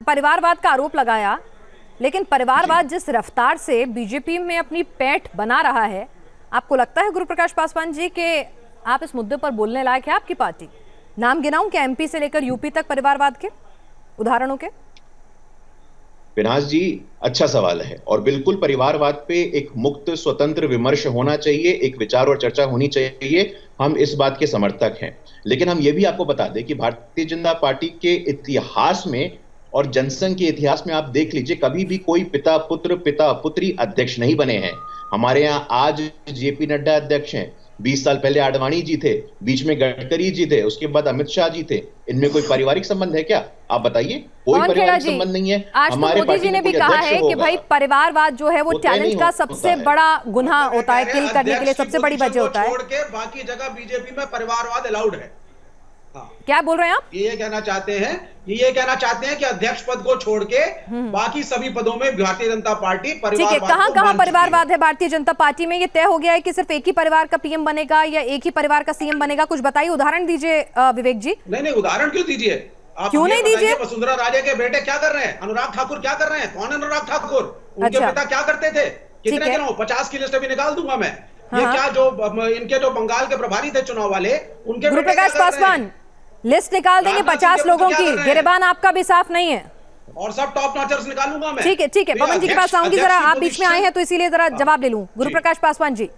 परिवारवाद का आरोप लगाया, लेकिन परिवारवाद जिस रफ्तार से बीजेपी में अपनी पैठ बना रहा है, आपको लगता है गुरुप्रकाश पासवान जी कि आप इस मुद्दे पर बोलने लायक है आपकी पार्टी? नाम गिनाऊं क्या एमपी से लेकर यूपी तक परिवारवाद के उदाहरणों के? पिनाज जी, अच्छा सवाल है और बिल्कुल परिवारवाद पे एक मुक्त स्वतंत्र विमर्श होना चाहिए, एक विचार और चर्चा होनी चाहिए। हम इस बात के समर्थक हैं, लेकिन हम ये भी आपको बता दें कि भारतीय जनता पार्टी के इतिहास में और जनसंघ के इतिहास में आप देख लीजिए, कभी भी कोई पिता पुत्री अध्यक्ष नहीं बने हैं। हमारे यहाँ आज जेपी नड्डा अध्यक्ष हैं, 20 साल पहले आडवाणी जी थे, बीच में गडकरी जी थे, उसके बाद अमित शाह जी थे। इनमें कोई पारिवारिक संबंध है क्या? आप बताइए। कोई पारिवारिक संबंध नहीं है। आज तो मोदी जी ने भी कहा है कि भाई परिवारवाद जो है वो टैलेंट का सबसे बड़ा गुनाह होता है, किल करने के लिए सबसे बड़ी वजह होता है। छोड़ के बाकी जगह बीजेपी में परिवारवाद अलाउड है। क्या बोल रहे हैं आप? ये कहना चाहते हैं कि अध्यक्ष पद को छोड़ के बाकी सभी पदों में भारतीय जनता पार्टी परिवारवाद। कहां परिवारवाद है भारतीय जनता पार्टी में? ये तय हो गया है कि सिर्फ एक ही परिवार का पीएम बनेगा या एक ही परिवार का सीएम बनेगा? कुछ बताइए, उदाहरण दीजिए विवेक जी। नहीं, उदाहरण क्यों दीजिए? क्यों नहीं दीजिए? वसुंधरा राजे के बेटे क्या कर रहे हैं? अनुराग ठाकुर क्या कर रहे हैं? कौन अनुराग ठाकुर? उनके पिता क्या करते थे? कितने गिनाऊं? 50 की लिस्ट भी निकाल दूंगा मैं। ये क्या जो इनके जो बंगाल के प्रभारी थे चुनाव वाले, उनके गुरुप्रकाश पासवान लिस्ट निकाल देंगे 50 लोगों की, गिरेबान आपका भी साफ नहीं है और सब टॉप नॉचर्स निकालूंगा मैं। ठीक है, पवन जी के पास आऊंगी, जरा आप बीच में आए हैं तो इसीलिए जरा जवाब ले लूं। गुरुप्रकाश पासवान जी।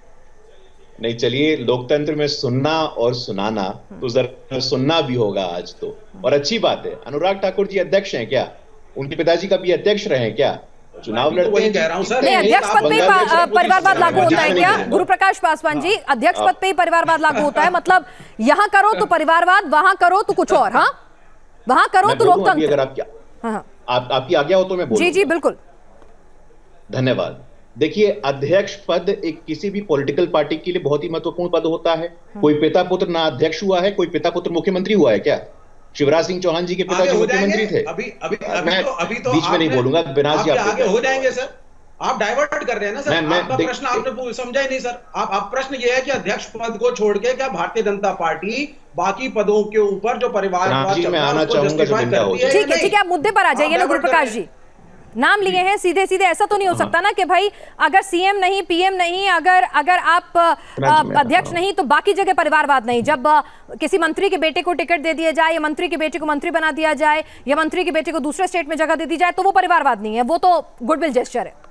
नहीं, चलिए, लोकतंत्र में सुनना और सुनाना तो जरा सुनना भी होगा आज तो, और अच्छी बात है। अनुराग ठाकुर जी अध्यक्ष हैं क्या? उनके पिताजी कभी अध्यक्ष रहे हैं क्या? चुनाव लड़ते हैं। कह रहा हूं सर, नहीं, अध्यक्ष पद पे परिवारवाद लागू होता है क्या? गुरुप्रकाश पासवान जी, अध्यक्ष पद पे ही परिवारवाद लागू होता है? मतलब यहाँ करो तो परिवारवाद, वहां करो तो कुछ और। हाँ, वहां करो तो लोकतंत्र। अगर आपकी आज्ञा हो तो मैं बोलूं। जी बिल्कुल, धन्यवाद। देखिए, अध्यक्ष पद एक किसी भी पॉलिटिकल पार्टी के लिए बहुत ही महत्वपूर्ण पद होता है। कोई पिता पुत्र ना अध्यक्ष हुआ है, कोई पिता पुत्र मुख्यमंत्री हुआ है क्या? शिवराज सिंह चौहान जी के पिताजी मुख्यमंत्री थे। अभी तो बीच में नहीं बोलूंगा। बिनाज जी, आगे हो जाएंगे सर। आप डाइवर्ट कर रहे हैं ना सर। आपका प्रश्न आपने समझा ही नहीं सर। आप प्रश्न ये है कि अध्यक्ष पद को छोड़ के क्या भारतीय जनता पार्टी बाकी पदों के ऊपर जो परिवारवाद चल रहा है उसको जस्टिफाई करती है? ठीक है, आप मुद्दे पर आ जाइए ना गुरुप्रकाश जी। नाम लिए हैं सीधे सीधे, ऐसा तो नहीं हो सकता ना कि भाई अगर सीएम नहीं, पीएम नहीं, अगर आप अध्यक्ष नहीं तो बाकी जगह परिवारवाद नहीं। जब किसी मंत्री के बेटे को टिकट दे दिया जाए या मंत्री के बेटे को मंत्री बना दिया जाए या मंत्री के बेटे को दूसरे स्टेट में जगह दे दी जाए तो वो परिवारवाद नहीं है, वो तो गुडविल जेस्चर है।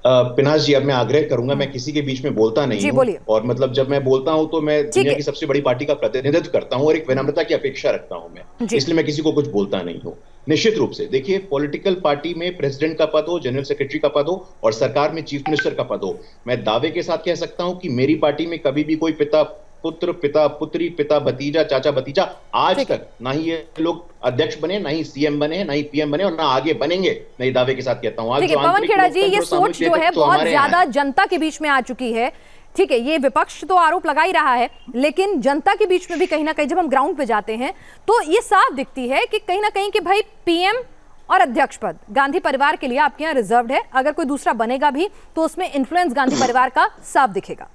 पिनाज जी, अब मैं आग्रह करूंगा, मैं किसी के बीच में बोलता नहीं हूं, और मतलब जब मैं बोलता हूं तो मैं दुनिया की सबसे बड़ी पार्टी का प्रतिनिधित्व करता हूं और एक विनम्रता की अपेक्षा रखता हूं मैं, इसलिए मैं किसी को कुछ बोलता नहीं हूं। निश्चित रूप से देखिए, पॉलिटिकल पार्टी में प्रेसिडेंट का पद हो, जनरल सेक्रेटरी का पद हो और सरकार में चीफ मिनिस्टर का पद हो, मैं दावे के साथ कह सकता हूं कि मेरी पार्टी में कभी भी कोई पिता पुत्र, पिता पुत्री, पिता भतीजा, चाचा भतीजा आज तक ना ही ये लोग अध्यक्ष बने, ना ही सीएम बने, ना ही पीएम बने और ना आगे बनेंगे। नई दावे के साथ कहता हूं। पवन खेड़ा जी, ये सोच जो है बहुत ज्यादा जनता के बीच में आ चुकी है। ठीक है, ये विपक्ष तो आरोप लगा ही रहा है, लेकिन जनता के बीच में भी कहीं ना कहीं जब हम ग्राउंड पे जाते हैं तो ये साफ दिखती है कि कहीं ना कहीं कि भाई पीएम और अध्यक्ष पद गांधी परिवार के लिए आपके यहाँ रिजर्व्ड है। अगर कोई दूसरा बनेगा भी तो उसमें इन्फ्लुएंस गांधी परिवार का साफ दिखेगा।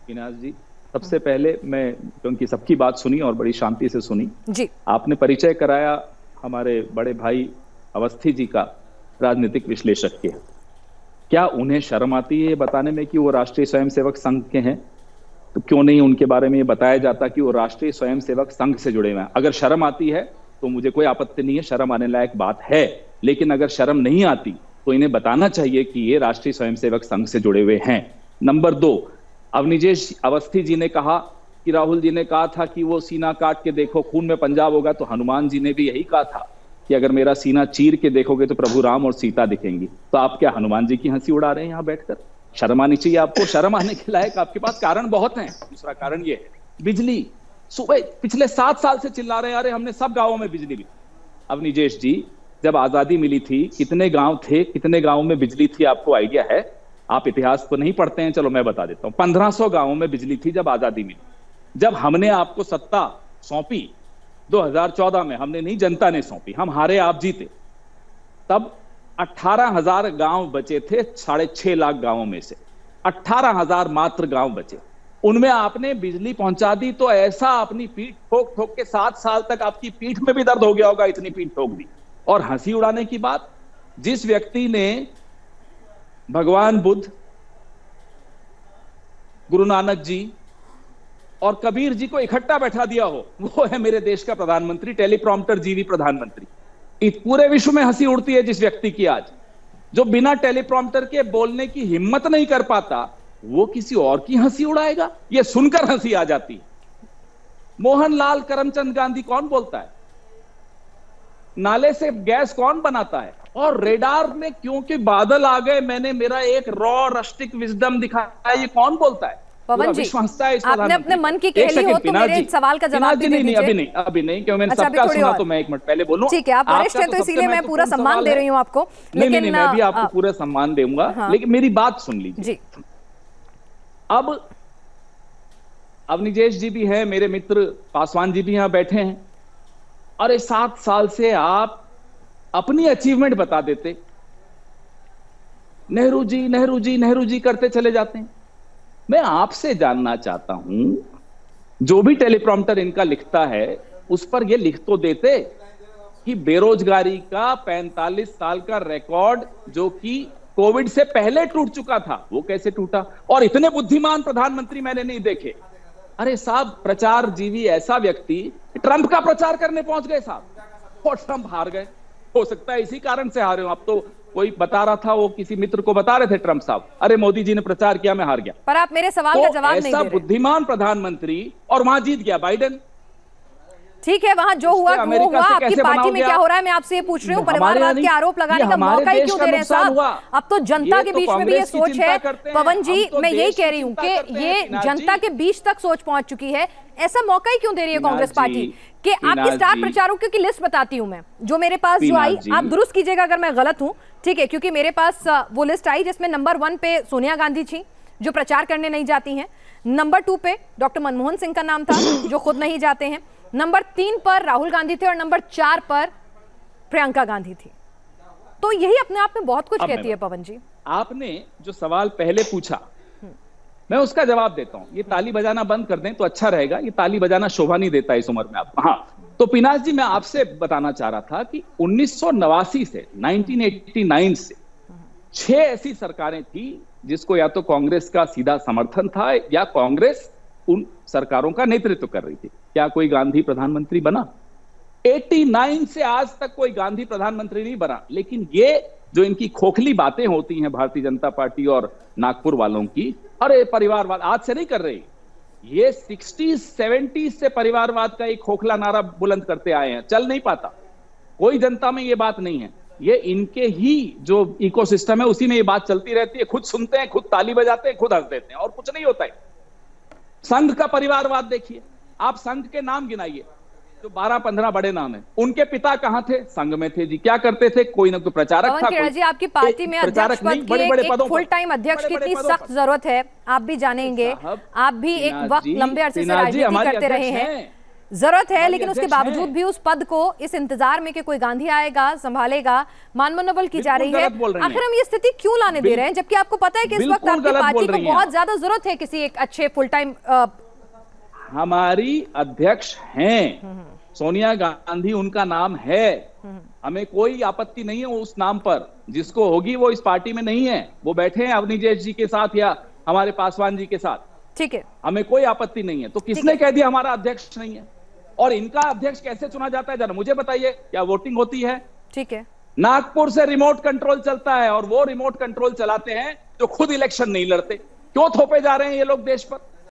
पिनाज जी, सबसे पहले मैं, क्योंकि सबकी बात सुनी और बड़ी शांति से सुनी जी, आपने परिचय कराया हमारे बड़े भाई अवस्थी जी का, राजनीतिक विश्लेषक के। क्या उन्हें शर्म आती है बताने में कि वो राष्ट्रीय स्वयंसेवक संघ के हैं? तो क्यों नहीं उनके बारे में ये बताया जाता कि वो राष्ट्रीय स्वयंसेवक संघ से जुड़े हुए हैं? अगर शर्म आती है तो मुझे कोई आपत्ति नहीं है, शर्म आने लायक बात है। लेकिन अगर शर्म नहीं आती तो इन्हें बताना चाहिए कि ये राष्ट्रीय स्वयंसेवक संघ से जुड़े हुए हैं। नंबर 2, अवनिजेश अवस्थी जी ने कहा कि राहुल जी ने कहा था कि वो सीना काट के देखो खून में पंजाब होगा, तो हनुमान जी ने भी यही कहा था कि अगर मेरा सीना चीर के देखोगे तो प्रभु राम और सीता दिखेंगी। तो आप क्या हनुमान जी की हंसी उड़ा रहे हैं यहाँ बैठकर? शर्म आनी चाहिए आपको। शर्म आने के लायक आपके पास कारण बहुत हैं। दूसरा कारण ये है, बिजली सुबह पिछले 7 साल से चिल्ला रहे हैं, अरे हमने सब गांवों में बिजली दी। अवनिजेश जी, जब आजादी मिली थी कितने गांव थे, कितने गांवों में बिजली थी, आपको आइडिया है? आप इतिहास को नहीं पढ़ते हैं, चलो मैं बता देता हूं। 1500 गांवों में बिजली थी जब आजादी मिली। जब हमने आपको सत्ता सौंपी 2014 में, हमने नहीं, जनता ने सौंपी, हम हारे आप जीते, तब 18,000 गांव बचे थे 6.5 लाख गांवों में से। 18,000 मात्र गांव बचे। उनमें आपने बिजली पहुंचा दी तो ऐसा अपनी पीठ ठोक ठोक के 7 साल तक आपकी पीठ में भी दर्द हो गया होगा, इतनी पीठ ठोक दी। और हंसी उड़ाने की बात, जिस व्यक्ति ने भगवान बुद्ध, गुरु नानक जी और कबीर जी को इकट्ठा बैठा दिया हो, वो है मेरे देश का प्रधानमंत्री, टेलीप्रॉम्प्टर जीवी प्रधानमंत्री। इस पूरे विश्व में हंसी उड़ती है जिस व्यक्ति की आज, जो बिना टेलीप्रॉम्प्टर के बोलने की हिम्मत नहीं कर पाता, वो किसी और की हंसी उड़ाएगा। ये सुनकर हंसी आ जाती है। मोहनलाल करमचंद गांधी कौन बोलता है? नाले से गैस कौन बनाता है? और रेडार में क्योंकि बादल आ गए मैंने मेरा एक रॉ रस्टिक विजडम दिखाया, ये कौन बोलता है? पवन जी, आपने अपने मन की कह ली हो तो मेरे सवाल का जवाब दे दीजिए। अभी नहीं, क्यों मैंने सबका सुना तो मैं एक मिनट पहले बोलूं। ठीक है, आप वरिष्ठ हैं तो इसीलिए मैं पूरा सम्मान दे रही हूं आपको। लेकिन मैं भी आपको पूरा सम्मान दूंगा, लेकिन मेरी बात सुन लीजिए। अब अवनिजेश जी भी हैं, मेरे मित्र पासवान जी भी यहां बैठे हैं। अरे 7 साल से आप अपनी अचीवमेंट बता देते, नेहरू जी नेहरू जी नेहरू जी करते चले जाते हैं। मैं आपसे जानना चाहता हूं, जो भी टेलीप्रॉम्प्टर इनका लिखता है उस पर यह लिख तो देते कि बेरोजगारी का 45 साल का रिकॉर्ड जो कि कोविड से पहले टूट चुका था, वो कैसे टूटा? और इतने बुद्धिमान प्रधानमंत्री मैंने नहीं देखे। अरे साहब, प्रचार जीवी ऐसा व्यक्ति ट्रंप का प्रचार करने पहुंच गए साहब, और ट्रंप हार गए। हो सकता है इसी कारण से हारे हो आप। तो कोई बता रहा था, वो किसी मित्र को बता रहे थे ट्रंप साहब, अरे मोदी जी ने प्रचार किया, मैं हार गया। पर आप मेरे सवाल का जवाब नहीं दे रहे। ऐसा बुद्धिमान प्रधानमंत्री, और वहां जीत गया बाइडेन। ठीक है, वहां जो हुआ वो हुआ। आपकी पार्टी में क्या हो रहा है मैं आपसे ये पूछ रही हूँ। परिवारवाद के आरोप लगाने का मौका ही क्यों दे रहे हैं साहब? अब तो जनता के बीच में भी ये सोच है। पवन जी, मैं यही कह रही हूँ कि ये जनता के बीच तक सोच पहुंच चुकी है। ऐसा मौका ही क्यों दे रही है कांग्रेस पार्टी? कि आपकी स्टार प्रचारकों की लिस्ट बताती हूं मैं, जो मेरे पास जो आई, आप दुरुस्त कीजिएगा अगर मैं गलत हूं, ठीक है? क्योंकि मेरे पास वो लिस्ट आई जिसमें नंबर 1 पे सोनिया गांधी थी, जो प्रचार करने नहीं जाती हैं। नंबर 2 पे डॉक्टर मनमोहन सिंह का नाम था, जो खुद नहीं जाते हैं। नंबर 3 पर राहुल गांधी थे और नंबर 4 पर प्रियंका गांधी थी। तो यही अपने आप में बहुत कुछ कहती है। पवन जी, आपने जो सवाल पहले पूछा, मैं उसका जवाब देता हूं। ये ताली बजाना बंद कर दें तो अच्छा रहेगा, ये ताली बजाना शोभा नहीं देता इस उम्र में आपको। हाँ, तो पिनाश जी, मैं आपसे बताना चाह रहा था कि 1989 से 1989 से 6 ऐसी सरकारें थी जिसको या तो कांग्रेस का सीधा समर्थन था या कांग्रेस उन सरकारों का नेतृत्व कर रही थी। क्या कोई गांधी प्रधानमंत्री बना? 89 से आज तक कोई गांधी प्रधानमंत्री नहीं बना। लेकिन ये जो इनकी खोखली बातें होती हैं भारतीय जनता पार्टी और नागपुर वालों की, अरे परिवारवाद आज से नहीं कर रही, ये 60s 70s से परिवारवाद का एक खोखला नारा बुलंद करते आए हैं। चल नहीं पाता, कोई जनता में ये बात नहीं है। ये इनके ही जो इकोसिस्टम है उसी में ये बात चलती रहती है। खुद सुनते हैं, खुद ताली बजाते हैं, खुद हंस देते हैं, और कुछ नहीं होता है। संघ का परिवारवाद देखिए, आप संघ के नाम गिनाइए, जो 12-15 बड़े नाम हैं, उनके पिता कहां थे? संघ में थे जी। क्या करते थे? कोई ना कोई प्रचारक था। कोई जी, आपकी पार्टी में अध्यक्ष पद की एक फुल टाइम अध्यक्ष की इतनी सख्त जरूरत है, आप भी जानेंगे। आप भी एक वक्त लंबे अरसे से राजनीति करते रहे हैं, जरूरत है। लेकिन उसके बावजूद भी उस पद को इस इंतजार में कि कोई गांधी आएगा संभालेगा, मानमनोबल की जा रही है। आखिर हम ये स्थिति क्यों लाने दे रहे हैं, जबकि आपको पता है कि इस वक्त आपकी पार्टी को बहुत ज्यादा जरूरत है किसी एक अच्छे फुल टाइम। हमारी अध्यक्ष हैं सोनिया गांधी, उनका नाम है। हमें कोई आपत्ति नहीं है उस नाम पर। जिसको होगी वो इस पार्टी में नहीं है, वो बैठे हैं अवनिजेश जी के साथ या हमारे पासवान जी के साथ, ठीक है? हमें कोई आपत्ति नहीं है। तो किसने कह दिया हमारा अध्यक्ष नहीं है? और इनका अध्यक्ष कैसे चुना जाता है जरा मुझे बताइए। क्या वोटिंग होती है? ठीक है, नागपुर से रिमोट कंट्रोल चलता है, और वो रिमोट कंट्रोल चलाते हैं जो खुद इलेक्शन नहीं लड़ते। क्यों थोपे जा रहे हैं ये लोग देश पर?